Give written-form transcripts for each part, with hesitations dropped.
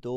2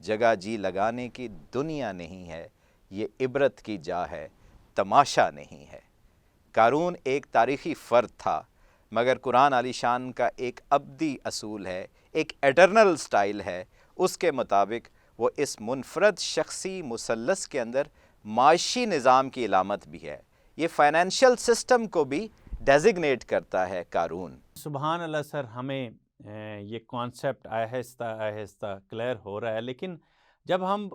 جگہ جی لگانے کی دنیا نہیں ہے، یہ عبرت کی جا ہے، تماشا نہیں ہے۔ قارون ایک تاریخی فرد تھا، مگر قرآن علی شان کا ایک ابدی اصول ہے، ایک ایٹرنل سٹائل ہے، اس کے مطابق وہ اس منفرد شخصی مثلث کے اندر معاشی نظام کی علامت بھی ہے۔ یہ فائنینشیل سسٹم کو بھی ڈیزگنیٹ کرتا ہے قارون۔ سبحان اللہ سر، ہمیں یہ کانسیپٹ آہستہ آہستہ کلیئر ہو رہا ہے، لیکن جب ہم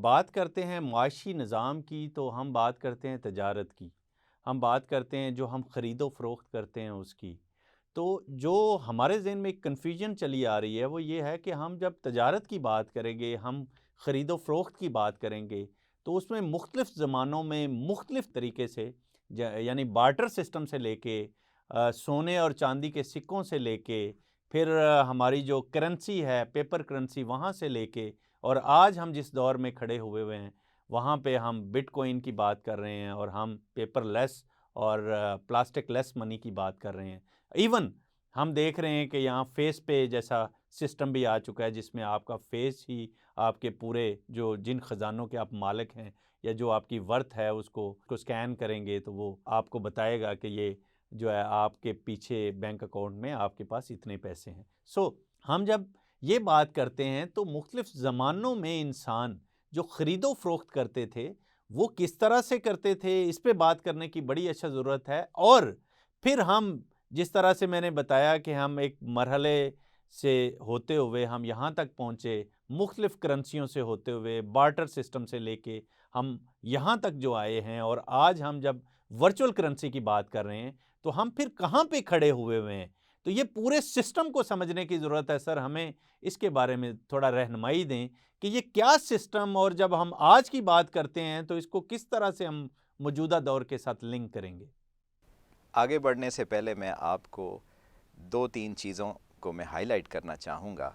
بات کرتے ہیں معاشی نظام کی تو ہم بات کرتے ہیں تجارت کی، ہم بات کرتے ہیں جو ہم خرید و فروخت کرتے ہیں اس کی۔ تو جو ہمارے ذہن میں ایک کنفیوژن چلی آ رہی ہے وہ یہ ہے کہ ہم جب تجارت کی بات کریں گے، ہم خرید و فروخت کی بات کریں گے، تو اس میں مختلف زمانوں میں مختلف طریقے سے یعنی بارٹر سسٹم سے لے کے سونے اور چاندی کے سکوں سے لے کے پھر ہماری جو کرنسی ہے پیپر کرنسی وہاں سے لے کے، اور آج ہم جس دور میں کھڑے ہوئے ہیں وہاں پہ ہم بٹ کوئن کی بات کر رہے ہیں اور ہم پیپر لیس اور پلاسٹک لیس منی کی بات کر رہے ہیں۔ ایون ہم دیکھ رہے ہیں کہ یہاں فیس پے جیسا سسٹم بھی آ چکا ہے جس میں آپ کا فیس ہی آپ کے پورے جو جن خزانوں کے آپ مالک ہیں یا جو آپ کی ورتھ ہے اس کو سکین کریں گے تو وہ آپ کو بتائے گا کہ یہ جو ہے آپ کے پیچھے بینک اکاؤنٹ میں آپ کے پاس اتنے پیسے ہیں۔ ہم جب یہ بات کرتے ہیں تو مختلف زمانوں میں انسان جو خرید و فروخت کرتے تھے وہ کس طرح سے کرتے تھے، اس پہ بات کرنے کی بڑی اچھا ضرورت ہے۔ اور پھر ہم جس طرح سے میں نے بتایا کہ ہم ایک مرحلے سے ہوتے ہوئے ہم یہاں تک پہنچے، مختلف کرنسیوں سے ہوتے ہوئے بارٹر سسٹم سے لے کے ہم یہاں تک جو آئے ہیں، اور آج ہم جب ورچوئل کرنسی کی بات کر رہے ہیں تو ہم پھر کہاں پہ کھڑے ہوئے ہیں۔ تو یہ پورے سسٹم کو سمجھنے کی ضرورت ہے سر، ہمیں اس کے بارے میں تھوڑا رہنمائی دیں کہ یہ کیا سسٹم، اور جب ہم آج کی بات کرتے ہیں تو اس کو کس طرح سے ہم موجودہ دور کے ساتھ لنک کریں گے۔ آگے بڑھنے سے پہلے میں آپ کو 2-3 چیزوں کو میں ہائی لائٹ کرنا چاہوں گا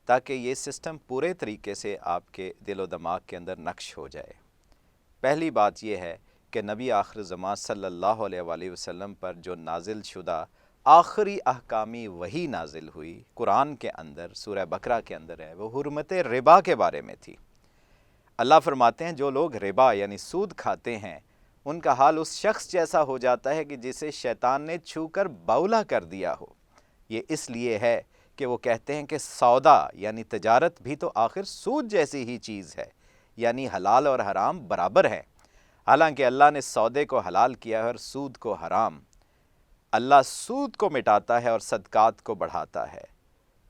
تاکہ یہ سسٹم پورے طریقے سے آپ کے دل و دماغ کے اندر نقش ہو جائے۔ پہلی بات یہ ہے کہ نبی آخر زمان صلی اللہ علیہ وآلہ وسلم پر جو نازل شدہ آخری احکامی وحی نازل ہوئی قرآن کے اندر، سورہ بقرہ کے اندر ہے، وہ حرمت ربا کے بارے میں تھی۔ اللہ فرماتے ہیں جو لوگ ربا یعنی سود کھاتے ہیں ان کا حال اس شخص جیسا ہو جاتا ہے کہ جسے شیطان نے چھو کر باولا کر دیا ہو۔ یہ اس لیے ہے کہ وہ کہتے ہیں کہ سودا یعنی تجارت بھی تو آخر سود جیسی ہی چیز ہے، یعنی حلال اور حرام برابر ہیں، حالانکہ اللہ نے سودے کو حلال کیا ہے اور سود کو حرام۔ اللہ سود کو مٹاتا ہے اور صدقات کو بڑھاتا ہے۔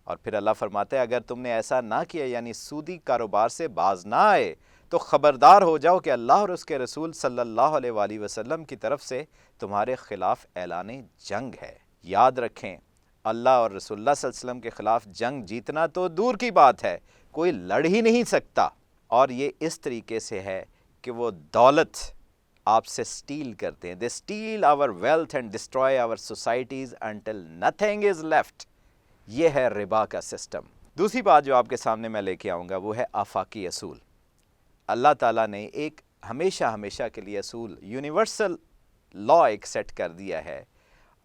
اور پھر اللہ فرماتا ہے اگر تم نے ایسا نہ کیا یعنی سودی کاروبار سے باز نہ آئے تو خبردار ہو جاؤ کہ اللہ اور اس کے رسول صلی اللہ علیہ وآلہ وسلم کی طرف سے تمہارے خلاف اعلان جنگ ہے۔ یاد رکھیں اللہ اور رسول اللہ صلی اللہ علیہ وسلم کے خلاف جنگ جیتنا تو دور کی بات ہے، کوئی لڑ ہی نہیں سکتا، اور یہ اس طریقے سے ہے کہ وہ دولت آپ سے سٹیل کرتے ہیں۔ They steal our wealth and destroy our societies until nothing is left۔ یہ ہے ربا کا سسٹم۔ دوسری بات جو آپ کے سامنے میں لے کے آؤں گا وہ ہے آفاقی اصول۔ اللہ تعالیٰ نے ایک ہمیشہ کے لیے اصول یونیورسل لا ایک سیٹ کر دیا ہے،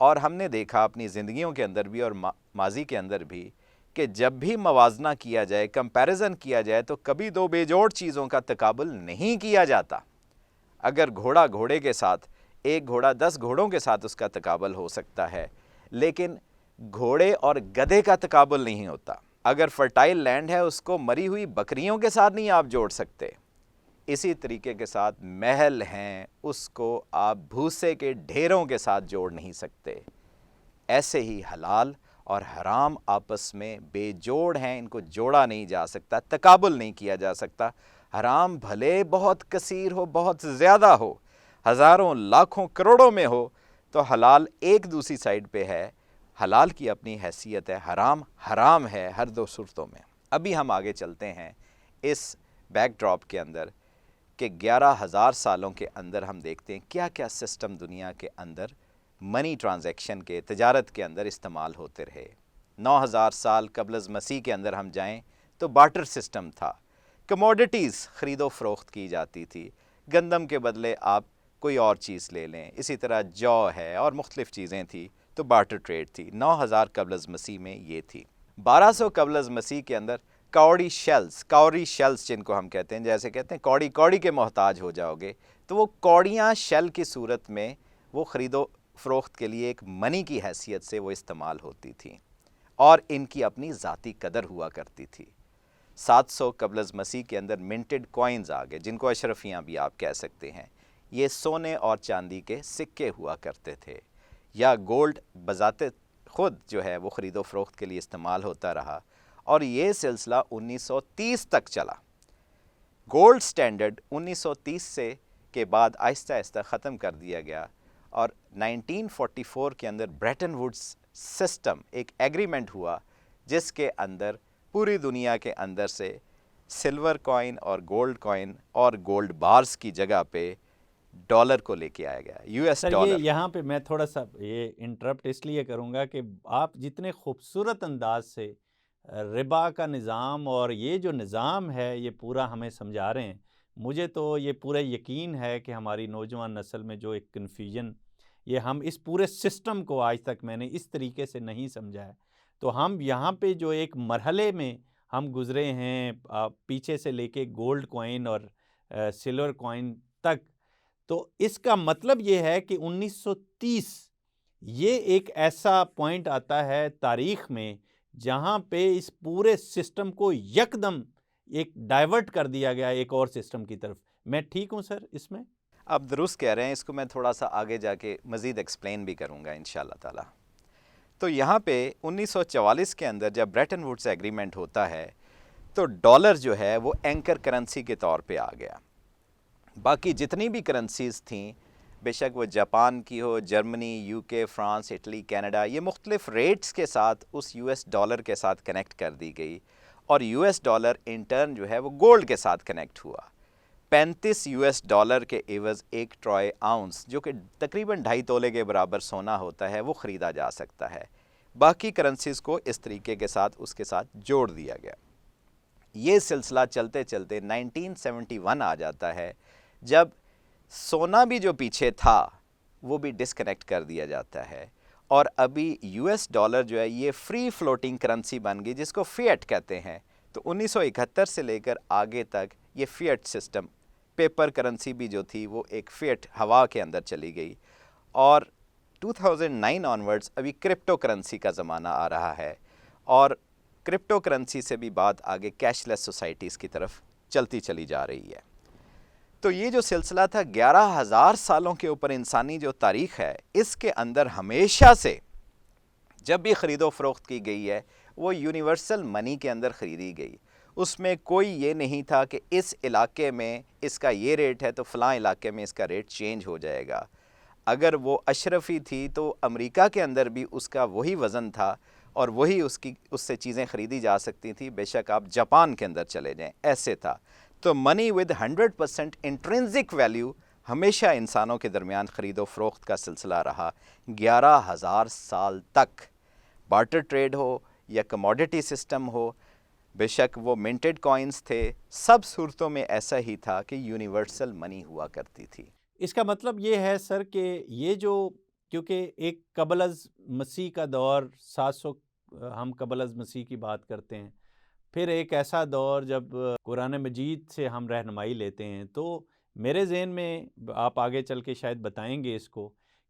اور ہم نے دیکھا اپنی زندگیوں کے اندر بھی اور ماضی کے اندر بھی کہ جب بھی موازنہ کیا جائے، کمپیریزن کیا جائے تو کبھی دو بے جوڑ چیزوں کا تقابل نہیں کیا جاتا۔ اگر گھوڑا گھوڑے کے ساتھ، ایک گھوڑا 10 گھوڑوں کے ساتھ اس کا تقابل ہو سکتا ہے، لیکن گھوڑے اور گدھے کا تقابل نہیں ہوتا۔ اگر فرٹائل لینڈ ہے اس کو مری ہوئی بکریوں کے ساتھ نہیں آپ جوڑ سکتے۔ اسی طریقے کے ساتھ محل ہیں اس کو آپ بھوسے کے ڈھیروں کے ساتھ جوڑ نہیں سکتے۔ ایسے ہی حلال اور حرام آپس میں بے جوڑ ہیں، ان کو جوڑا نہیں جا سکتا، تقابل نہیں کیا جا سکتا۔ حرام بھلے بہت کثیر ہو، بہت زیادہ ہو، ہزاروں لاکھوں کروڑوں میں ہو، تو حلال ایک دوسری سائڈ پہ ہے۔ حلال کی اپنی حیثیت ہے، حرام حرام ہے ہر دو صورتوں میں۔ ابھی ہم آگے چلتے ہیں اس بیک ڈراپ کے اندر کہ 11,000 سالوں کے اندر ہم دیکھتے ہیں کیا کیا سسٹم دنیا کے اندر منی ٹرانزیکشن کے، تجارت کے اندر استعمال ہوتے رہے۔ 9,000 سال قبل از مسیح کے اندر ہم جائیں تو بارٹر سسٹم تھا، کموڈیٹیز خرید و فروخت کی جاتی تھی، گندم کے بدلے آپ کوئی اور چیز لے لیں، اسی طرح جو ہے اور مختلف چیزیں تھیں تو بارٹر ٹریڈ تھی۔ 9,000 قبل از مسیح میں یہ تھی۔ 1200 قبل از مسیح کے اندر کاوڑی شیلز جن کو ہم کہتے ہیں، جیسے کہتے ہیں کوڑی کے محتاج ہو جاؤ گے، تو وہ کوڑیاں شیل کی صورت میں وہ خرید و فروخت کے لیے ایک منی کی حیثیت سے وہ استعمال ہوتی تھیں، اور ان کی اپنی ذاتی قدر ہوا کرتی تھی۔ 700 قبل از مسیح کے اندر منٹڈ کوائنز آ گئے، جن کو اشرفیاں بھی آپ کہہ سکتے ہیں۔ یہ سونے اور چاندی کے سکے ہوا کرتے تھے، یا گولڈ بذات خود جو ہے وہ خرید و فروخت کے لیے استعمال ہوتا رہا، اور یہ سلسلہ 1930 تک چلا۔ گولڈ سٹینڈرڈ 1930 سے کے بعد آہستہ آہستہ ختم کر دیا گیا، اور 1944 کے اندر بریٹن ووڈز سسٹم ایک ایگریمنٹ ہوا، جس کے اندر پوری دنیا کے اندر سے سلور کوائن اور گولڈ بارز کی جگہ پہ ڈالر کو لے کے آیا گیا، یو ایس سر ڈالر۔ یہاں پہ میں تھوڑا سا یہ انٹرپٹ اس لیے کروں گا کہ آپ جتنے خوبصورت انداز سے ربا کا نظام اور یہ جو نظام ہے یہ پورا ہمیں سمجھا رہے ہیں، مجھے تو یہ پورا یقین ہے کہ ہماری نوجوان نسل میں جو ایک کنفیوژن، یہ ہم اس پورے سسٹم کو آج تک میں نے اس طریقے سے نہیں سمجھا ہے، تو ہم یہاں پہ جو ایک مرحلے میں ہم گزرے ہیں پیچھے سے لے کے گولڈ کوائن اور سلور کوائن تک، تو اس کا مطلب یہ ہے کہ 1930 یہ ایک ایسا پوائنٹ آتا ہے تاریخ میں جہاں پہ اس پورے سسٹم کو یکدم ایک ڈائیورٹ کر دیا گیا ایک اور سسٹم کی طرف۔ میں ٹھیک ہوں سر اس میں؟ آپ درست کہہ رہے ہیں، اس کو میں تھوڑا سا آگے جا کے مزید ایکسپلین بھی کروں گا انشاءاللہ تعالی۔ تو یہاں پہ 1944 کے اندر جب بریٹن ووڈز ایگریمنٹ ہوتا ہے تو ڈالر جو ہے وہ اینکر کرنسی کے طور پہ آ گیا۔ باقی جتنی بھی کرنسیز تھیں، بے شک وہ جاپان کی ہو، جرمنی، یو کے، فرانس، اٹلی، کینیڈا، یہ مختلف ریٹس کے ساتھ اس یو ایس ڈالر کے ساتھ کنیکٹ کر دی گئی، اور یو ایس ڈالر انٹرن جو ہے وہ گولڈ کے ساتھ کنیکٹ ہوا۔ 35 یو ایس ڈالر کے عوض ایک ٹرائے آؤنس، جو کہ تقریباً 2.5 تولے کے برابر سونا ہوتا ہے، وہ خریدا جا سکتا ہے۔ باقی کرنسیز کو اس طریقے کے ساتھ اس کے ساتھ جوڑ دیا گیا۔ یہ سلسلہ چلتے چلتے 1971 آ جاتا ہے، جب سونا بھی جو پیچھے تھا وہ بھی ڈسکنیکٹ کر دیا جاتا ہے، اور ابھی یو ایس ڈالر جو ہے یہ فری فلوٹنگ کرنسی بن گئی، جس کو فیٹ کہتے ہیں۔ تو 1971 سے لے کر آگے تک یہ فیٹ سسٹم، پیپر کرنسی بھی جو تھی وہ ایک فیٹ ہوا کے اندر چلی گئی، اور 2009 آنورڈز ابھی کرپٹو کرنسی کا زمانہ آ رہا ہے، اور کرپٹو کرنسی سے بھی بات آگے کیش لیس سوسائٹیز کی طرف چلتی چلی جا رہی ہے۔ تو یہ جو سلسلہ تھا 11,000 سالوں کے اوپر انسانی جو تاریخ ہے، اس کے اندر ہمیشہ سے جب بھی خرید و فروخت کی گئی ہے وہ یونیورسل منی کے اندر خریدی گئی۔ اس میں کوئی یہ نہیں تھا کہ اس علاقے میں اس کا یہ ریٹ ہے تو فلاں علاقے میں اس کا ریٹ چینج ہو جائے گا۔ اگر وہ اشرفی تھی تو امریکہ کے اندر بھی اس کا وہی وزن تھا، اور وہی اس سے چیزیں خریدی جا سکتی تھی، بے شک آپ جاپان کے اندر چلے جائیں، ایسے تھا۔ تو منی ود 100% انٹرنزک ویلیو ہمیشہ انسانوں کے درمیان خرید و فروخت کا سلسلہ رہا 11,000 سال تک۔ بارٹر ٹریڈ ہو یا کموڈٹی سسٹم ہو، بے شک وہ منٹڈ کوائنز تھے، سب صورتوں میں ایسا ہی تھا کہ یونیورسل منی ہوا کرتی تھی۔ اس کا مطلب یہ ہے سر کہ یہ جو کیونکہ ایک قبل از مسیح کا دور 700 ہم قبل از مسیح کی بات کرتے ہیں، پھر ایک ایسا دور جب قرآن مجید سے ہم رہنمائی لیتے ہیں، تو میرے ذہن میں آپ آگے چل کے شاید بتائیں گے اس کو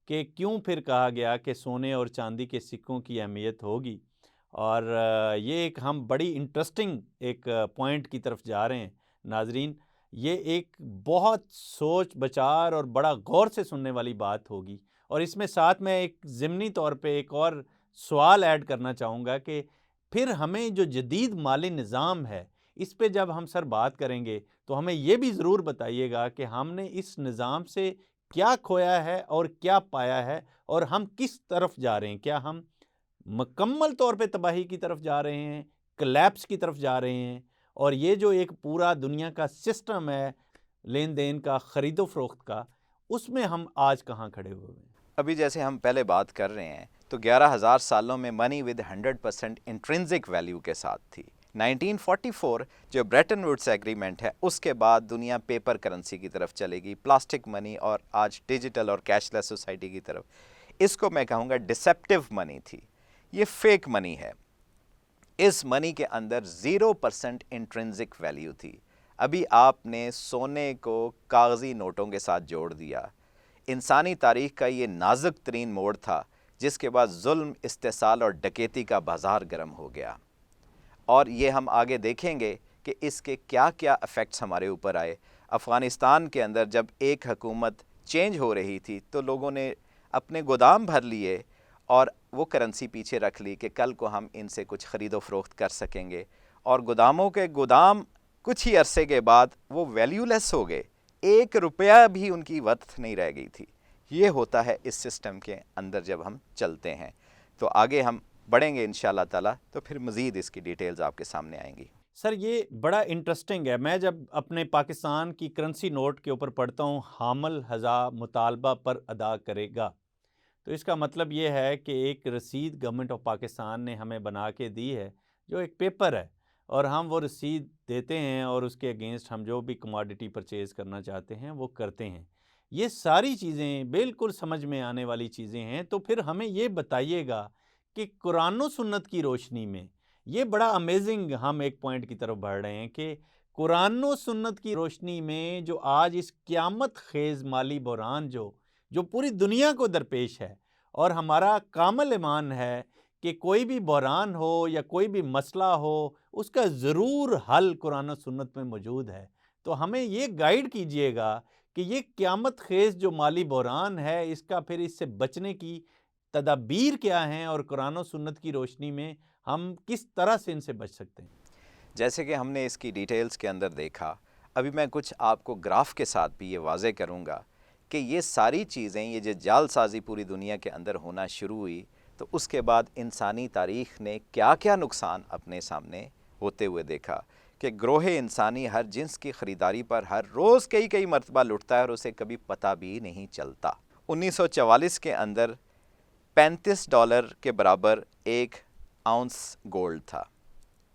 کہ کیوں پھر کہا گیا کہ سونے اور چاندی کے سکوں کی اہمیت ہوگی، اور یہ ایک ہم بڑی انٹرسٹنگ ایک پوائنٹ کی طرف جا رہے ہیں ناظرین۔ یہ ایک بہت سوچ بچار اور بڑا غور سے سننے والی بات ہوگی، اور اس میں ساتھ میں ایک ضمنی طور پہ ایک اور سوال ایڈ کرنا چاہوں گا کہ پھر ہمیں جو جدید مالی نظام ہے اس پہ جب ہم سر بات کریں گے تو ہمیں یہ بھی ضرور بتائیے گا کہ ہم نے اس نظام سے کیا کھویا ہے اور کیا پایا ہے، اور ہم کس طرف جا رہے ہیں۔ کیا ہم مکمل طور پہ تباہی کی طرف جا رہے ہیں، کلیپس کی طرف جا رہے ہیں، اور یہ جو ایک پورا دنیا کا سسٹم ہے لین دین کا، خرید و فروخت کا، اس میں ہم آج کہاں کھڑے ہوئے ہیں؟ ابھی جیسے ہم پہلے بات کر رہے ہیں تو 11,000 سالوں میں منی ود 100% انٹرنزک ویلیو کے ساتھ تھی۔ 1944 جو بریٹن ووڈز ایگریمنٹ ہے، اس کے بعد دنیا پیپر کرنسی کی طرف چلے گی، پلاسٹک منی، اور آج ڈیجیٹل اور کیش لیس سوسائٹی کی طرف۔ اس کو میں کہوں گا ڈسیپٹیو منی تھی، یہ فیک منی ہے۔ اس منی کے اندر 0% انٹرنزک ویلیو تھی. ابھی آپ نے سونے کو کاغذی نوٹوں کے ساتھ جوڑ دیا. انسانی تاریخ کا یہ نازک ترین موڑ تھا جس کے بعد ظلم، استحصال اور ڈکیتی کا بازار گرم ہو گیا. اور یہ ہم آگے دیکھیں گے کہ اس کے کیا کیا ایفیکٹس ہمارے اوپر آئے. افغانستان کے اندر جب ایک حکومت چینج ہو رہی تھی تو لوگوں نے اپنے گودام بھر لیے اور وہ کرنسی پیچھے رکھ لی کہ کل کو ہم ان سے کچھ خرید و فروخت کر سکیں گے، اور گوداموں کے گودام کچھ ہی عرصے کے بعد وہ ویلیو لیس ہو گئے. 1 روپیہ بھی ان کی ورتھ نہیں رہ گئی تھی. یہ ہوتا ہے اس سسٹم کے اندر جب ہم چلتے ہیں. تو آگے ہم بڑھیں گے انشاءاللہ تعالیٰ تو پھر مزید اس کی ڈیٹیلز آپ کے سامنے آئیں گی. سر یہ بڑا انٹرسٹنگ ہے. میں جب اپنے پاکستان کی کرنسی نوٹ کے اوپر پڑھتا ہوں حامل ہزا مطالبہ پر ادا کرے گا، تو اس کا مطلب یہ ہے کہ ایک رسید گورنمنٹ آف پاکستان نے ہمیں بنا کے دی ہے جو ایک پیپر ہے، اور ہم وہ رسید دیتے ہیں اور اس کے اگینسٹ ہم جو بھی کموڈٹی پرچیز کرنا چاہتے ہیں وہ کرتے ہیں. یہ ساری چیزیں بالکل سمجھ میں آنے والی چیزیں ہیں. تو پھر ہمیں یہ بتائیے گا کہ قرآن و سنت کی روشنی میں یہ بڑا امیزنگ ہم ایک پوائنٹ کی طرف بڑھ رہے ہیں کہ قرآن و سنت کی روشنی میں جو آج اس قیامت خیز مالی بحران جو پوری دنیا کو درپیش ہے، اور ہمارا کامل ایمان ہے کہ کوئی بھی بحران ہو یا کوئی بھی مسئلہ ہو اس کا ضرور حل قرآن و سنت میں موجود ہے. تو ہمیں یہ گائیڈ کیجئے گا کہ یہ قیامت خیز جو مالی بحران ہے اس کا پھر اس سے بچنے کی تدابیر کیا ہیں، اور قرآن و سنت کی روشنی میں ہم کس طرح سے ان سے بچ سکتے ہیں. جیسے کہ ہم نے اس کی ڈیٹیلز کے اندر دیکھا، ابھی میں کچھ آپ کو گراف کے ساتھ بھی یہ واضح کروں گا کہ یہ ساری چیزیں، یہ جو جال سازی پوری دنیا کے اندر ہونا شروع ہوئی تو اس کے بعد انسانی تاریخ نے کیا کیا نقصان اپنے سامنے ہوتے ہوئے دیکھا کہ گروہ انسانی ہر جنس کی خریداری پر ہر روز کئی مرتبہ لٹتا ہے اور اسے کبھی پتہ بھی نہیں چلتا. 1944 کے اندر $35 کے برابر 1 آؤنس گولڈ تھا،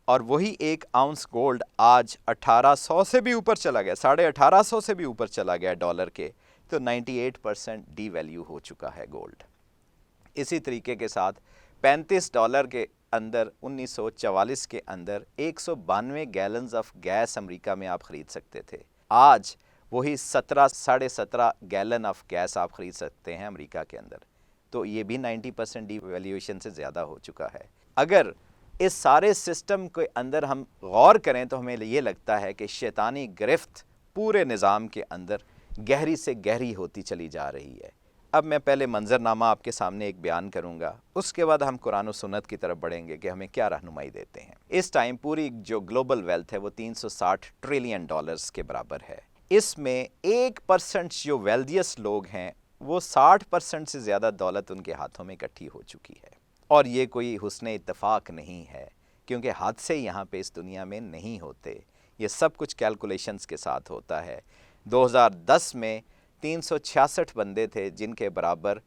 اور وہی 1 آؤنس گولڈ آج 1800 سے بھی اوپر چلا گیا، 1850 سے بھی اوپر چلا گیا ڈالر کے. تو 98% ڈی ویلیو ہو چکا ہے گولڈ. اسی طریقے کے ساتھ $35 کے اندر 1944 کے اندر 192 گیلنز آف گیس امریکہ میں آپ خرید سکتے تھے. آج وہی 17 گیلن آف گیس آپ خرید سکتے ہیں امریکہ کے اندر. تو یہ بھی 90% ڈی ویلیویشن سے زیادہ ہو چکا ہے. اگر اس سارے سسٹم کے اندر ہم غور کریں تو ہمیں یہ لگتا ہے کہ شیطانی گرفت پورے نظام کے اندر گہری سے گہری ہوتی چلی جا رہی ہے. اب میں پہلے منظرنامہ آپ کے سامنے ایک بیان کروں گا، اس کے بعد ہم قرآن و سنت کی طرف بڑھیں گے کہ ہمیں کیا رہنمائی دیتے ہیں. اس ٹائم پوری جو گلوبل ویلتھ ہے وہ $360 ٹریلین کے برابر ہے. اس میں 1% جو ویلدیس لوگ ہیں وہ 60% سے زیادہ دولت ان کے ہاتھوں میں اکٹھی ہو چکی ہے. اور یہ کوئی حسن اتفاق نہیں ہے، کیونکہ حادثے یہاں پہ اس دنیا میں نہیں ہوتے، یہ سب کچھ کیلکولیشنز کے ساتھ ہوتا ہے. 2010 میں 366 بندے تھے جن کے برابر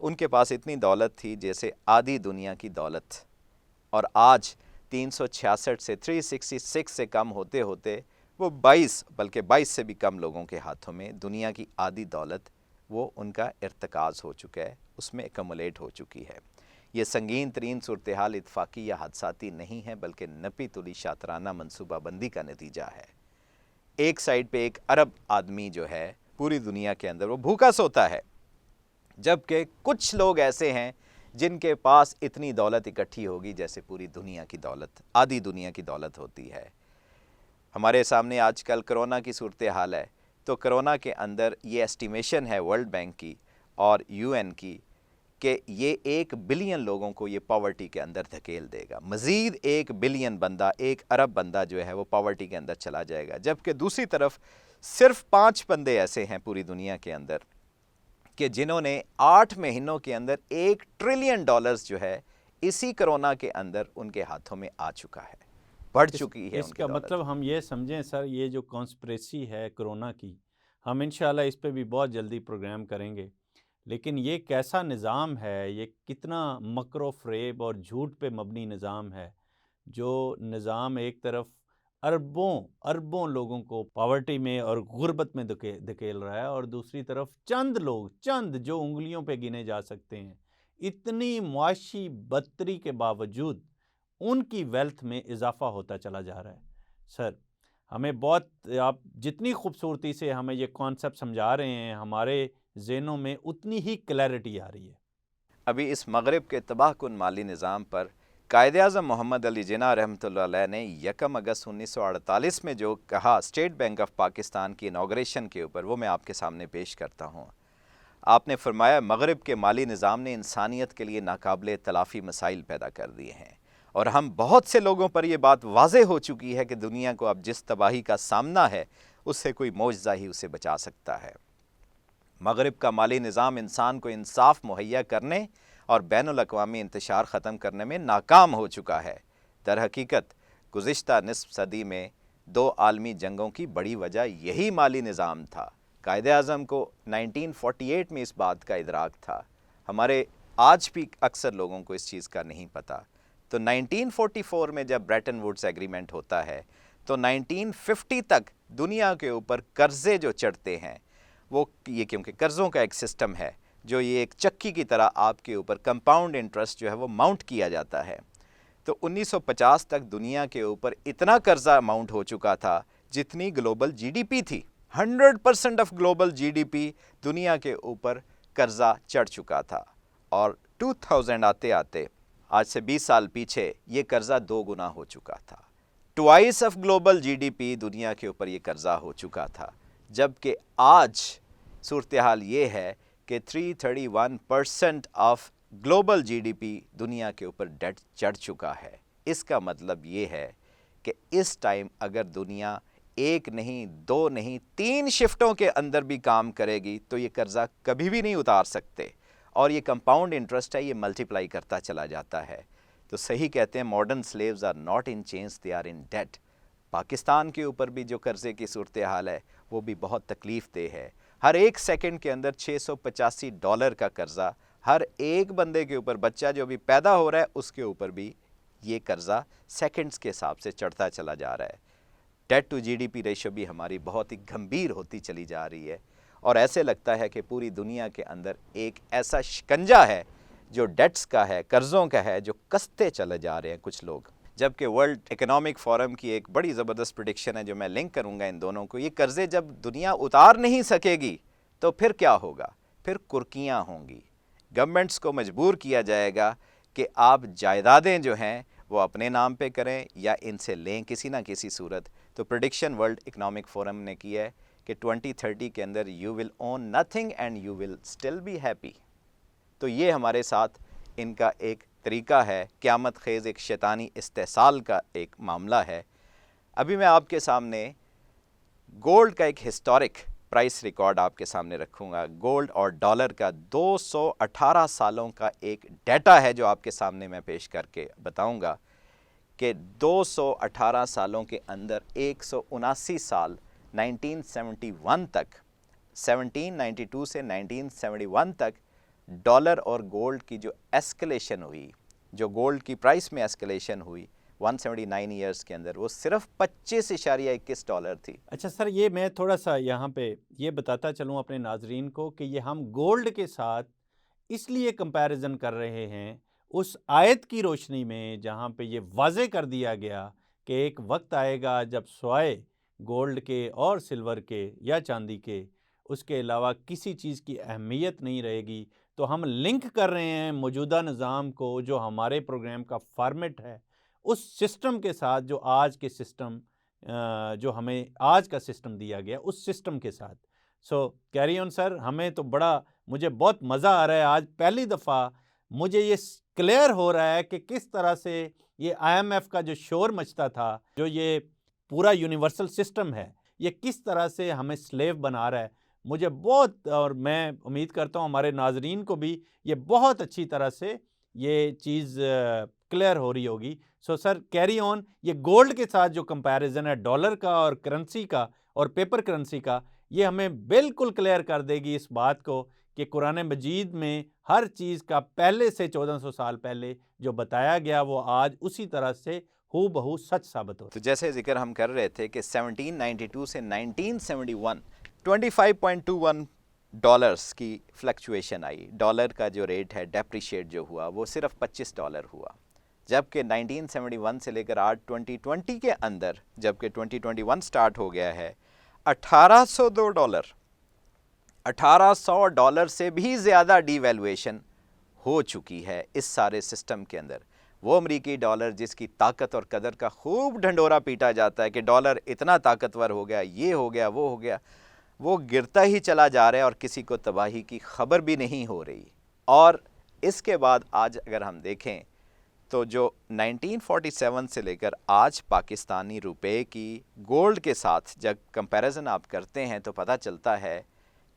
ان کے پاس اتنی دولت تھی جیسے آدھی دنیا کی دولت، اور آج 366 سے 366 سے کم ہوتے ہوتے وہ 22 سے بھی کم لوگوں کے ہاتھوں میں دنیا کی آدھی دولت وہ ان کا ارتکاز ہو چکا ہے، اس میں ایکمولیٹ ہو چکی ہے. یہ سنگین ترین صورتحال اتفاقی یا حادثاتی نہیں ہے بلکہ نپی تلی شاطرانہ منصوبہ بندی کا نتیجہ ہے. ایک سائیڈ پہ 1 ارب آدمی جو ہے پوری دنیا کے اندر وہ بھوکا سوتا ہے، جبکہ کچھ لوگ ایسے ہیں جن کے پاس اتنی دولت اکٹھی ہوگی جیسے پوری دنیا کی دولت، آدھی دنیا کی دولت ہوتی ہے. ہمارے سامنے آج کل کرونا کی صورتحال ہے، تو کرونا کے اندر یہ ایسٹیمیشن ہے ورلڈ بینک کی اور UN کی کہ یہ 1 بلین لوگوں کو یہ پاورٹی کے اندر دھکیل دے گا. مزید 1 بلین بندہ، 1 ارب بندہ جو ہے وہ پاورٹی کے اندر چلا جائے گا. جبکہ دوسری طرف صرف 5 بندے ایسے ہیں پوری دنیا کے اندر کہ جنہوں نے 8 مہینوں کے اندر $1 ٹریلین جو ہے اسی کرونا کے اندر ان کے ہاتھوں میں آ چکا ہے، بڑھ چکی ہے. اس کا مطلب ہم یہ سمجھیں سر، یہ جو کانسپریسی ہے کرونا کی، ہم انشاءاللہ اس پہ بھی بہت جلدی پروگرام کریں گے. لیکن یہ کیسا نظام ہے، یہ کتنا مکر و فریب اور جھوٹ پہ مبنی نظام ہے، جو نظام ایک طرف اربوں لوگوں کو پاورٹی میں اور غربت میں دھکیل رہا ہے، اور دوسری طرف چند جو انگلیوں پہ گنے جا سکتے ہیں اتنی معاشی بدتری کے باوجود ان کی ویلتھ میں اضافہ ہوتا چلا جا رہا ہے۔ سر ہمیں بہت، آپ جتنی خوبصورتی سے ہمیں یہ کانسیپٹ سمجھا رہے ہیں، ہمارے ذہنوں میں اتنی ہی کلیئرٹی آ رہی ہے۔ ابھی اس مغرب کے تباہ کن مالی نظام پر قائد اعظم محمد علی جناح رحمۃ اللہ علیہ نے 1 اگست 1948 میں جو کہا اسٹیٹ بینک آف پاکستان کی انوگریشن کے اوپر، وہ میں آپ کے سامنے پیش کرتا ہوں۔ آپ نے فرمایا مغرب کے مالی نظام نے انسانیت کے لیے ناقابل تلافی مسائل پیدا کر دیے ہیں، اور ہم بہت سے لوگوں پر یہ بات واضح ہو چکی ہے کہ دنیا کو اب جس تباہی کا سامنا ہے اس سے کوئی معجزہ ہی اسے بچا سکتا ہے۔ مغرب کا مالی نظام انسان کو انصاف مہیا کرنے اور بین الاقوامی انتشار ختم کرنے میں ناکام ہو چکا ہے۔ در حقیقت گزشتہ نصف صدی میں 2 عالمی جنگوں کی بڑی وجہ یہی مالی نظام تھا۔ قائد اعظم کو 1948 میں اس بات کا ادراک تھا، ہمارے آج بھی اکثر لوگوں کو اس چیز کا نہیں پتہ۔ تو 1944 میں جب بریٹن ووڈز ایگریمنٹ ہوتا ہے تو 1950 تک دنیا کے اوپر قرضے جو چڑھتے ہیں، وہ یہ کیونکہ قرضوں کا ایک سسٹم ہے جو یہ ایک چکی کی طرح آپ کے اوپر کمپاؤنڈ انٹرسٹ جو ہے وہ ماؤنٹ کیا جاتا ہے، تو 1950 تک دنیا کے اوپر اتنا قرضہ ماؤنٹ ہو چکا تھا جتنی گلوبل جی ڈی پی تھی۔ 100% of global G D P دنیا کے اوپر قرضہ چڑھ چکا تھا، اور 2000 آتے آتے آج سے 20 سال پیچھے یہ قرضہ 2 گنا ہو چکا تھا۔ Twice of global G D P دنیا کے اوپر یہ قرضہ ہو چکا تھا، جبکہ آج صورتحال یہ ہے کہ 331% of global G D P دنیا کے اوپر ڈیٹ چڑھ چکا ہے۔ اس کا مطلب یہ ہے کہ اس ٹائم اگر دنیا 1 نہیں 2 نہیں 3 شفٹوں کے اندر بھی کام کرے گی تو یہ قرضہ کبھی بھی نہیں اتار سکتے، اور یہ کمپاؤنڈ انٹرسٹ ہے، یہ ملٹیپلائی کرتا چلا جاتا ہے۔ تو صحیح کہتے ہیں modern slaves are not in chains, they are in debt. Pakistan کے اوپر بھی جو قرضے کی صورتحال ہے وہ بھی بہت تکلیف دہ ہے۔ ہر 1 سیکنڈ کے اندر $685 کا قرضہ ہر ایک بندے کے اوپر، بچہ جو بھی پیدا ہو رہا ہے اس کے اوپر بھی یہ قرضہ سیکنڈز کے حساب سے چڑھتا چلا جا رہا ہے۔ Debt to G D P ratio بھی ہماری بہت ہی گھمبیر ہوتی چلی جا رہی ہے، اور ایسے لگتا ہے کہ پوری دنیا کے اندر ایک ایسا شکنجہ ہے جو ڈیٹس کا ہے، قرضوں کا ہے، جو کستے چلے جا رہے ہیں کچھ لوگ۔ جبکہ ورلڈ اکنامک فورم کی ایک بڑی زبردست پریڈکشن ہے جو میں لنک کروں گا ان دونوں کو، یہ قرضے جب دنیا اتار نہیں سکے گی تو پھر کیا ہوگا؟ پھر کرکیاں ہوں گی، گورنمنٹس کو مجبور کیا جائے گا کہ آپ جائیدادیں جو ہیں وہ اپنے نام پہ کریں یا ان سے لیں کسی نہ کسی صورت۔ تو پریڈکشن ورلڈ اکنامک فورم نے کی ہے کہ 2030 کے اندر you will own nothing and you will still be happy. تو یہ ہمارے ساتھ ان کا ایک طریقہ ہے، قیامت خیز ایک شیطانی استحصال کا ایک معاملہ ہے۔ ابھی میں آپ کے سامنے گولڈ کا ایک ہسٹورک پرائس ریکارڈ آپ کے سامنے رکھوں گا۔ گولڈ اور ڈالر کا 218 سالوں کا ایک ڈیٹا ہے جو آپ کے سامنے میں پیش کر کے بتاؤں گا کہ 218 سالوں کے اندر 179 سال 1971 تک، 1792 سے 1971 تک ڈالر اور گولڈ کی جو ایسکلیشن ہوئی، جو گولڈ کی پرائس میں ایسکلیشن ہوئی 179 ایئرز کے اندر، وہ صرف $25.21 تھی۔ اچھا سر، یہ میں تھوڑا سا یہاں پہ یہ بتاتا چلوں اپنے ناظرین کو کہ یہ ہم گولڈ کے ساتھ اس لیے کمپیریزن کر رہے ہیں اس آیت کی روشنی میں جہاں پہ یہ واضح کر دیا گیا کہ ایک وقت آئے گا جب سوائے گولڈ کے اور سلور کے یا چاندی کے اس کے علاوہ کسی چیز کی اہمیت نہیں رہے گی۔ تو ہم لنک کر رہے ہیں موجودہ نظام کو جو ہمارے پروگرام کا فارمیٹ ہے اس سسٹم کے ساتھ جو آج کے سسٹم جو ہمیں آج کا سسٹم دیا گیا اس سسٹم کے ساتھ۔ سو کیری آن سر، ہمیں تو مجھے بہت مزہ آ رہا ہے، آج پہلی دفعہ مجھے یہ کلیئر ہو رہا ہے کہ کس طرح سے یہ آئی ایم ایف کا جو شور مچتا تھا، جو یہ پورا یونیورسل سسٹم ہے، یہ کس طرح سے ہمیں سلیو بنا رہا ہے۔ مجھے بہت، اور میں امید کرتا ہوں ہمارے ناظرین کو بھی یہ بہت اچھی طرح سے یہ چیز کلیئر ہو رہی ہوگی۔ سو سر کیری آن، یہ گولڈ کے ساتھ جو کمپیریزن ہے ڈالر کا اور کرنسی کا اور پیپر کرنسی کا، یہ ہمیں بالکل کلیئر کر دے گی اس بات کو کہ قرآن مجید میں ہر چیز کا پہلے سے 1400 سال پہلے جو بتایا گیا وہ آج اسی طرح سے ہو بہو سچ ثابت ہو۔ تو جیسے ذکر ہم کر رہے تھے کہ 1792 سے 1971 25.21 ڈالرز کی فلکچویشن آئی، ڈالر کا جو ریٹ ہے ڈیپریشیٹ جو ہوا وہ صرف $25 ہوا۔ جبکہ 1971 سے لے کر آج 2020 کے اندر جبکہ 2021 سٹارٹ ہو گیا ہے $1802 $1800 سے بھی زیادہ ڈی ویلویشن ہو چکی ہے اس سارے سسٹم کے اندر۔ وہ امریکی ڈالر جس کی طاقت اور قدر کا خوب ڈھنڈورا پیٹا جاتا ہے کہ ڈالر اتنا طاقتور ہو گیا، یہ ہو گیا، وہ ہو گیا، وہ گرتا ہی چلا جا رہا ہے اور کسی کو تباہی کی خبر بھی نہیں ہو رہی۔ اور اس کے بعد آج اگر ہم دیکھیں تو جو 1947 سے لے کر آج پاکستانی روپے کی گولڈ کے ساتھ جب کمپیریزن آپ کرتے ہیں تو پتہ چلتا ہے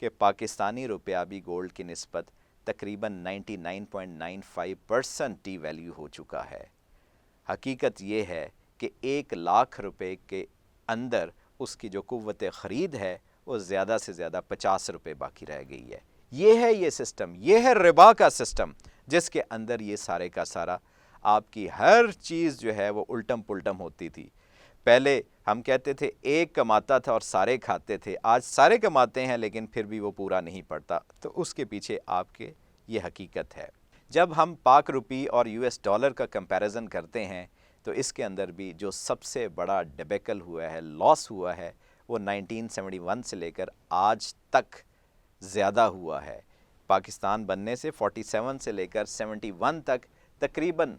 کہ پاکستانی روپیہ بھی گولڈ کی نسبت تقریباً 99.95% ڈی ویلیو ہو چکا ہے۔ حقیقت یہ ہے کہ 1,00,000 روپے کے اندر اس کی جو قوت خرید ہے وہ زیادہ سے زیادہ 50 روپے باقی رہ گئی ہے۔ یہ ہے یہ سسٹم، یہ ہے ربا کا سسٹم جس کے اندر یہ سارے کا سارا آپ کی ہر چیز جو ہے وہ الٹم پلٹم ہوتی تھی۔ پہلے ہم کہتے تھے ایک کماتا تھا اور سارے کھاتے تھے، آج سارے کماتے ہیں لیکن پھر بھی وہ پورا نہیں پڑتا، تو اس کے پیچھے آپ کے یہ حقیقت ہے۔ جب ہم پاک روپی اور US ڈالر کا کمپیریزن کرتے ہیں تو اس کے اندر بھی جو سب سے بڑا ڈیبیکل ہوا ہے، لاس ہوا ہے، وہ 1971 سے لے کر آج تک زیادہ ہوا ہے۔ پاکستان بننے سے 47 سے لے کر 71 تک تقریباً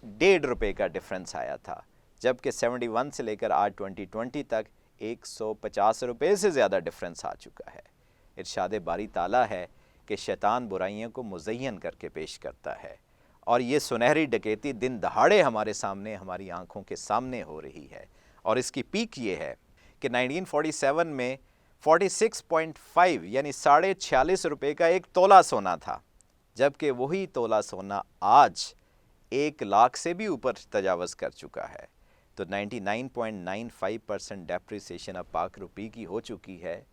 $1.5 کا ڈفرنس آیا تھا، جبکہ 71 سے لے کر آج 2020 تک 150 روپے سے زیادہ ڈفرنس آ چکا ہے۔ ارشاد باری تعالیٰ ہے کہ شیطان برائیوں کو مزین کر کے پیش کرتا ہے، اور یہ سنہری ڈکیتی دن دہاڑے ہمارے سامنے، ہماری آنکھوں کے سامنے ہو رہی ہے۔ اور اس کی پیک یہ ہے کہ 1947 میں 46.5 یعنی 46.5 روپے کا ایک تولہ سونا تھا، جبکہ وہی تولہ سونا آج 1,00,000 سے بھی اوپر تجاوز کر چکا ہے۔ تو 99.95% ڈیپریسیشن اب پاک روپی کی ہو چکی ہے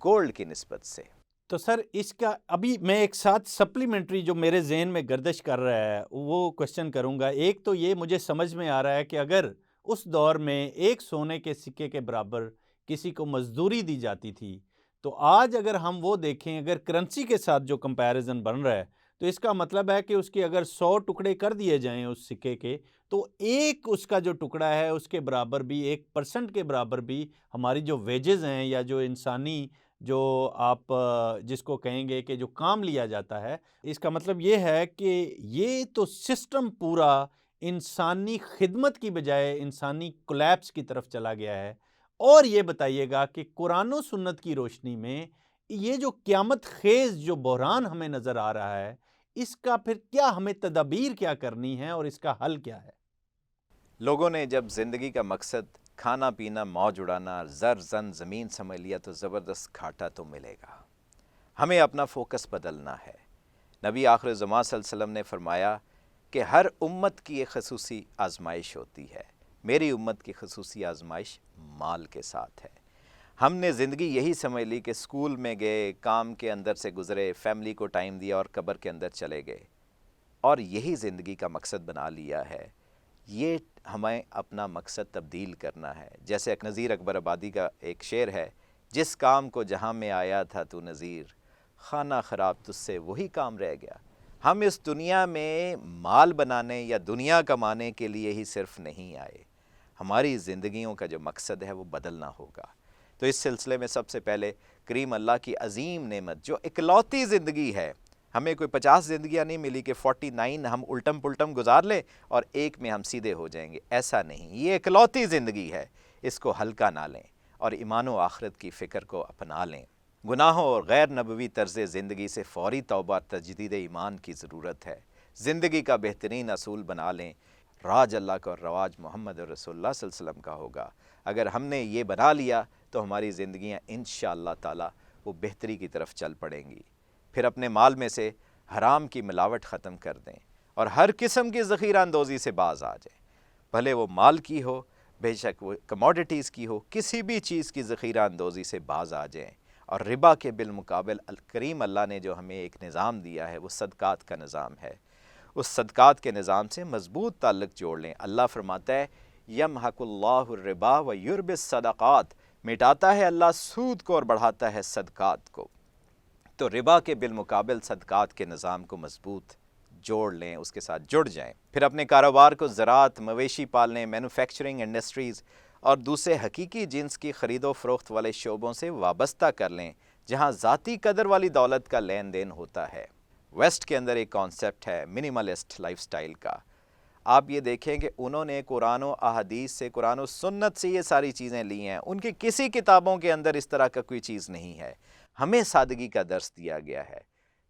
گولڈ کی نسبت سے۔ تو سر اس کا ابھی میں ایک ساتھ سپلیمنٹری جو میرے ذہن میں گردش کر رہا ہے وہ کوشچن کروں گا۔ ایک تو یہ مجھے سمجھ میں آ رہا ہے کہ اگر اس دور میں ایک سونے کے سکے کے برابر کسی کو مزدوری دی جاتی تھی، تو آج اگر ہم وہ دیکھیں، اگر کرنسی کے ساتھ جو کمپیریزن بن رہا ہے، تو اس کا مطلب ہے کہ اس کے اگر 100 ٹکڑے کر دیے جائیں اس سکے کے، تو ایک اس کا جو ٹکڑا ہے اس کے برابر بھی 1% کے برابر بھی ہماری جو ویجز ہیں یا جو انسانی جو آپ جس کو کہیں گے کہ جو کام لیا جاتا ہے، اس کا مطلب یہ ہے کہ یہ تو سسٹم پورا انسانی خدمت کی بجائے انسانی کولیپس کی طرف چلا گیا ہے۔ اور یہ بتائیے گا کہ قرآن و سنت کی روشنی میں یہ جو قیامت خیز جو بحران ہمیں نظر آ رہا ہے، اس کا پھر کیا ہمیں تدابیر کیا کرنی ہے اور اس کا حل کیا ہے؟ لوگوں نے جب زندگی کا مقصد کھانا پینا، موج اڑانا، زر زن زمین سمجھ لیا تو زبردست گھاٹا تو ملے گا۔ ہمیں اپنا فوکس بدلنا ہے۔ نبی آخر زمان صلی اللہ علیہ وسلم نے فرمایا کہ ہر امت کی ایک خصوصی آزمائش ہوتی ہے، میری امت کی خصوصی آزمائش مال کے ساتھ ہے۔ ہم نے زندگی یہی سمجھ لی کہ اسکول میں گئے، کام کے اندر سے گزرے، فیملی کو ٹائم دیا اور قبر کے اندر چلے گئے، اور یہی زندگی کا مقصد بنا لیا ہے۔ یہ ہمیں اپنا مقصد تبدیل کرنا ہے۔ جیسے ایک نذیر اکبر آبادی کا ایک شعر ہے، جس کام کو جہاں میں آیا تھا تو نذیر، خانہ خراب تجھ سے وہی کام رہ گیا۔ ہم اس دنیا میں مال بنانے یا دنیا کمانے کے لیے ہی صرف نہیں آئے، ہماری زندگیوں کا جو مقصد ہے وہ بدلنا ہوگا۔ تو اس سلسلے میں سب سے پہلے کریم اللہ کی عظیم نعمت جو اکلوتی زندگی ہے، ہمیں کوئی 50 زندگیاں نہیں ملی کہ 49 ہم الٹم پلٹم گزار لیں اور ایک میں ہم سیدھے ہو جائیں گے، ایسا نہیں۔ یہ اکلوتی زندگی ہے، اس کو ہلکا نہ لیں اور ایمان و آخرت کی فکر کو اپنا لیں۔ گناہوں اور غیر نبوی طرز زندگی سے فوری توبہ، تجدید ایمان کی ضرورت ہے۔ زندگی کا بہترین اصول بنا لیں، راج اللہ کا اور رواج محمد رسول اللہ صلی اللہ علیہ وسلم کا ہوگا۔ اگر ہم نے یہ بنا لیا تو ہماری زندگیاں انشاءاللہ تعالی وہ بہتری کی طرف چل پڑیں گی۔ پھر اپنے مال میں سے حرام کی ملاوٹ ختم کر دیں اور ہر قسم کی ذخیرہ اندوزی سے باز آ جائیں، بھلے وہ مال کی ہو، بے شک وہ کموڈیٹیز کی ہو، کسی بھی چیز کی ذخیرہ اندوزی سے باز آ جائیں۔ اور ربا کے بالمقابل کریم اللہ نے جو ہمیں ایک نظام دیا ہے وہ صدقات کا نظام ہے، اس صدقات کے نظام سے مضبوط تعلق جوڑ لیں۔ اللہ فرماتا ہے یمحق اللہ الربا ویربی الصدقات، مٹاتا ہے اللہ سود کو اور بڑھاتا ہے صدقات کو۔ تو ربا کے بالمقابل صدقات کے نظام کو مضبوط جوڑ لیں، اس کے ساتھ جڑ جائیں، پھر اپنے کاروبار کو زراعت، مویشی پالنے، مینوفیکچرنگ انڈسٹریز اور دوسرے حقیقی جنس کی خرید و فروخت والے شعبوں سے وابستہ کر لیں جہاں ذاتی قدر والی دولت کا لین دین ہوتا ہے۔ ویسٹ کے اندر ایک کانسیپٹ ہے منیملسٹ لائف سٹائل کا۔ آپ یہ دیکھیں کہ انہوں نے قرآن و احادیث سے، قرآن و سنت سے یہ ساری چیزیں لی ہیں، ان کی کسی کتابوں کے اندر اس طرح کا کوئی چیز نہیں ہے۔ ہمیں سادگی کا درس دیا گیا ہے۔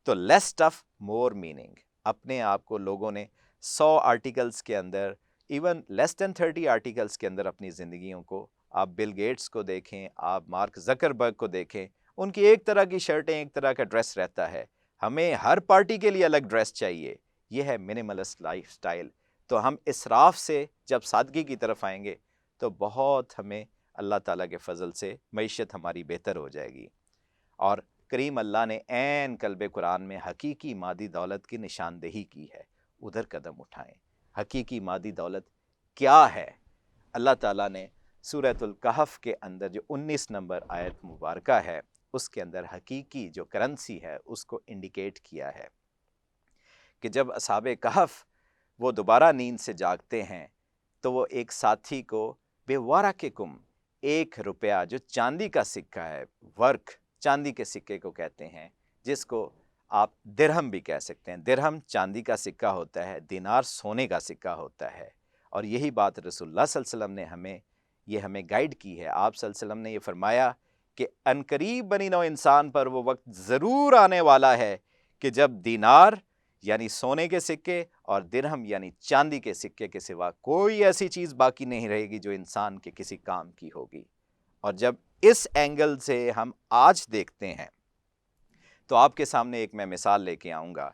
تو لیس اسٹف مور میننگ، اپنے آپ کو لوگوں نے 100 آرٹیکلز کے اندر، ایون لیس دین 30 آرٹیکلز کے اندر اپنی زندگیوں کو، آپ بل گیٹس کو دیکھیں، آپ مارک زکربرگ کو دیکھیں، ان کی ایک طرح کی شرٹیں، ایک طرح کا ڈریس رہتا ہے۔ ہمیں ہر پارٹی کے لیے الگ ڈریس چاہیے۔ یہ ہے منیملسٹ لائف سٹائل۔ تو ہم اسراف سے جب سادگی کی طرف آئیں گے تو بہت ہمیں اللہ تعالیٰ کے فضل سے معیشت ہماری بہتر ہو جائے گی۔ اور کریم اللہ نے عین قلب قرآن میں حقیقی مادی دولت کی نشاندہی کی ہے، ادھر قدم اٹھائیں۔ حقیقی مادی دولت کیا ہے؟ اللہ تعالیٰ نے سورۃ الکہف کے اندر جو 19 نمبر آیت مبارکہ ہے، اس کے اندر حقیقی جو کرنسی ہے اس کو انڈیکیٹ کیا ہے کہ جب اصحاب کہف وہ دوبارہ نیند سے جاگتے ہیں تو وہ ایک ساتھی کو بے ورقکم، 1 روپیہ جو چاندی کا سکہ ہے، ورق چاندی کے سکے کو کہتے ہیں، جس کو آپ درہم بھی کہہ سکتے ہیں۔ درہم چاندی کا سکہ ہوتا ہے، دینار سونے کا سکہ ہوتا ہے۔ اور یہی بات رسول اللہ صلی اللہ علیہ وسلم نے ہمیں گائیڈ کی ہے۔ آپ صلی اللہ علیہ وسلم نے یہ فرمایا کہ عنقریب بنی نوع انسان پر وہ وقت ضرور آنے والا ہے کہ جب دینار یعنی سونے کے سکے اور درہم یعنی چاندی کے سکے کے سوا کوئی ایسی چیز باقی نہیں رہے گی جو انسان کے کسی کام کی ہوگی۔ اور جب اس اینگل سے ہم آج دیکھتے ہیں تو آپ کے سامنے ایک میں مثال لے کے آؤں گا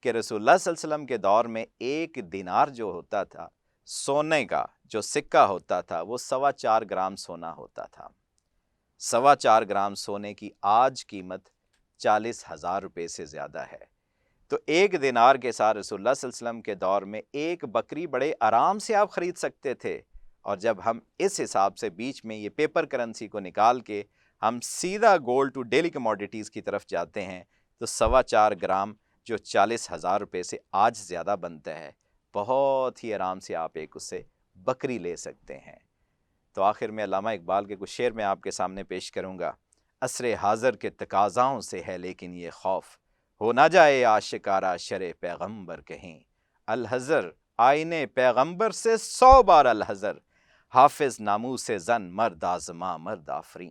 کہ رسول اللہ صلی اللہ علیہ وسلم کے دور میں 1 دینار جو ہوتا تھا، سونے کا جو سکہ ہوتا تھا، وہ 4.25 گرام سونا ہوتا تھا۔ 4.25 گرام سونے کی آج قیمت 40,000 روپے سے زیادہ ہے۔ تو 1 دینار کے ساتھ رسول اللہ صلی اللہ علیہ وسلم کے دور میں 1 بکری بڑے آرام سے آپ خرید سکتے تھے۔ اور جب ہم اس حساب سے بیچ میں یہ پیپر کرنسی کو نکال کے ہم سیدھا گولڈ ٹو ڈیلی کموڈیٹیز کی طرف جاتے ہیں تو 4.25 گرام جو 40,000 روپے سے آج زیادہ بنتا ہے، بہت ہی آرام سے آپ ایک اس سے بکری لے سکتے ہیں۔ تو آخر میں علامہ اقبال کے کچھ شعر میں آپ کے سامنے پیش کروں گا۔ عصر حاضر کے تقاضاؤں سے ہے لیکن یہ خوف، ہو نہ جائے آشکارا شرع پیغمبر کہیں، الحذر آئینے پیغمبر سے 100 بار الحذر، حافظ ناموس زن مرد آزما مرد آفریں۔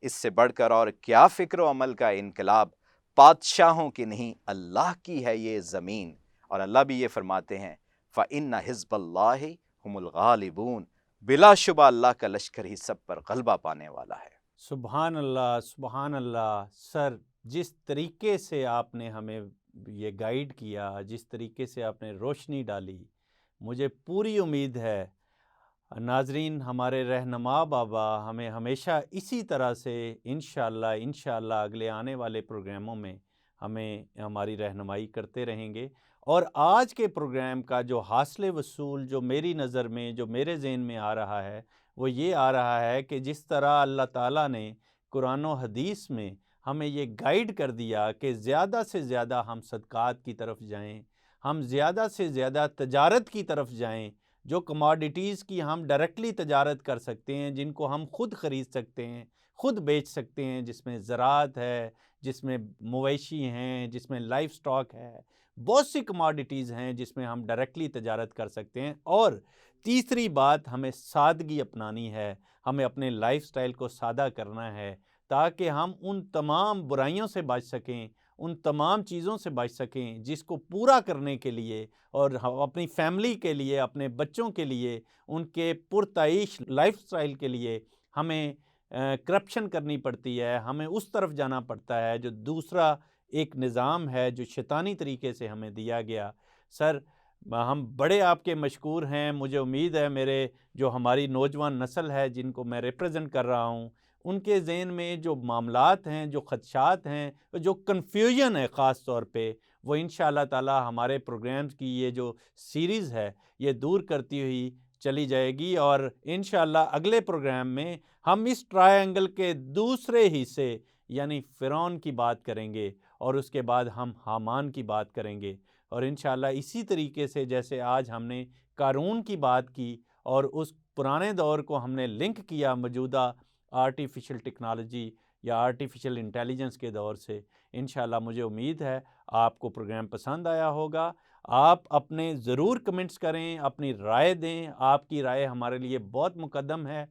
اس سے بڑھ کر اور کیا فکر و عمل کا انقلاب، بادشاہوں کی نہیں اللہ کی ہے یہ زمین۔ اور اللہ بھی یہ فرماتے ہیں فَإِنَّ حِزْبَ اللَّهِ هُمُ الْغَالِبُونَ، بلا شبہ اللہ کا لشکر ہی سب پر غلبہ پانے والا ہے۔ سبحان اللہ، سبحان اللہ۔ سر، جس طریقے سے آپ نے ہمیں یہ گائیڈ کیا، جس طریقے سے آپ نے روشنی ڈالی، مجھے پوری امید ہے ناظرین ہمارے رہنما بابا ہمیں ہمیشہ اسی طرح سے انشاءاللہ اگلے آنے والے پروگراموں میں ہمیں ہماری رہنمائی کرتے رہیں گے۔ اور آج کے پروگرام کا جو حاصل وصول جو میری نظر میں، جو میرے ذہن میں آ رہا ہے، وہ یہ آ رہا ہے کہ جس طرح اللہ تعالیٰ نے قرآن و حدیث میں ہمیں یہ گائیڈ کر دیا کہ زیادہ سے زیادہ ہم صدقات کی طرف جائیں، ہم زیادہ سے زیادہ تجارت کی طرف جائیں، جو کموڈیٹیز کی ہم ڈائریکٹلی تجارت کر سکتے ہیں، جن کو ہم خود خرید سکتے ہیں، خود بیچ سکتے ہیں، جس میں زراعت ہے، جس میں مویشی ہیں، جس میں لائف سٹاک ہے، بہت سی کموڈیٹیز ہیں جس میں ہم ڈائریکٹلی تجارت کر سکتے ہیں۔ اور تیسری بات، ہمیں سادگی اپنانی ہے، ہمیں اپنے لائف سٹائل کو سادہ کرنا ہے تاکہ ہم ان تمام برائیوں سے بچ سکیں، ان تمام چیزوں سے بچ سکیں جس کو پورا کرنے کے لیے اور اپنی فیملی کے لیے، اپنے بچوں کے لیے، ان کے پرتعیش لائف سٹائل کے لیے ہمیں کرپشن کرنی پڑتی ہے، ہمیں اس طرف جانا پڑتا ہے جو دوسرا ایک نظام ہے جو شیطانی طریقے سے ہمیں دیا گیا۔ سر، ہم بڑے آپ کے مشکور ہیں۔ مجھے امید ہے میرے جو ہماری نوجوان نسل ہے جن کو میں ریپرزنٹ کر رہا ہوں، ان کے ذہن میں جو معاملات ہیں، جو خدشات ہیں، جو کنفیوژن ہے خاص طور پہ، وہ انشاءاللہ تعالی ہمارے پروگرامز کی یہ جو سیریز ہے یہ دور کرتی ہوئی چلی جائے گی۔ اور انشاءاللہ اگلے پروگرام میں ہم اس ٹرائنگل کے دوسرے حصے یعنی فرعون کی بات کریں گے، اور اس کے بعد ہم حامان کی بات کریں گے۔ اور انشاءاللہ اسی طریقے سے جیسے آج ہم نے قارون کی بات کی اور اس پرانے دور کو ہم نے لنک کیا موجودہ آرٹیفیشل ٹیکنالوجی یا آرٹیفیشل انٹیلیجنس کے دور سے، انشاءاللہ مجھے امید ہے آپ کو پروگرام پسند آیا ہوگا۔ آپ اپنے ضرور کمنٹس کریں، اپنی رائے دیں، آپ کی رائے ہمارے لیے بہت مقدم ہے۔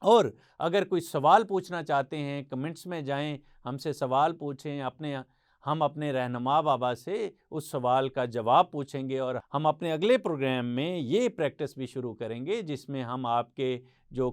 اور اگر کوئی سوال پوچھنا چاہتے ہیں کمنٹس میں جائیں، ہم سے سوال پوچھیں، ہم اپنے رہنما بابا سے اس سوال کا جواب پوچھیں گے، اور ہم اپنے اگلے پروگرام میں یہ پریکٹس بھی شروع کریں گے جس میں ہم آپ کے جو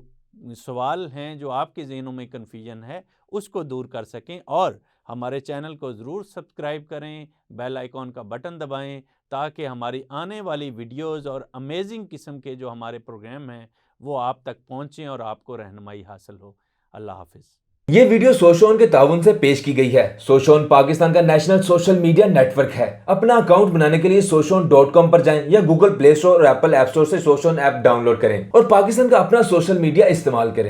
سوال ہیں، جو آپ کے ذہنوں میں کنفیوژن ہے، اس کو دور کر سکیں۔ اور ہمارے چینل کو ضرور سبسکرائب کریں، بیل آئیکن کا بٹن دبائیں تاکہ ہماری آنے والی ویڈیوز اور امیزنگ قسم کے جو ہمارے پروگرام ہیں وہ آپ تک پہنچیں اور آپ کو رہنمائی حاصل ہو۔ اللہ حافظ۔ یہ ویڈیو سوشون کے تعاون سے پیش کی گئی ہے۔ سوشون پاکستان کا national social media network ہے۔ اپنا اکاؤنٹ بنانے کے لیے soshon.com پر جائیں یا گوگل پلے اسٹور اور ایپل ایپ اسٹور سے سوشون ایپ ڈاؤن لوڈ کریں اور پاکستان کا اپنا سوشل میڈیا استعمال کریں۔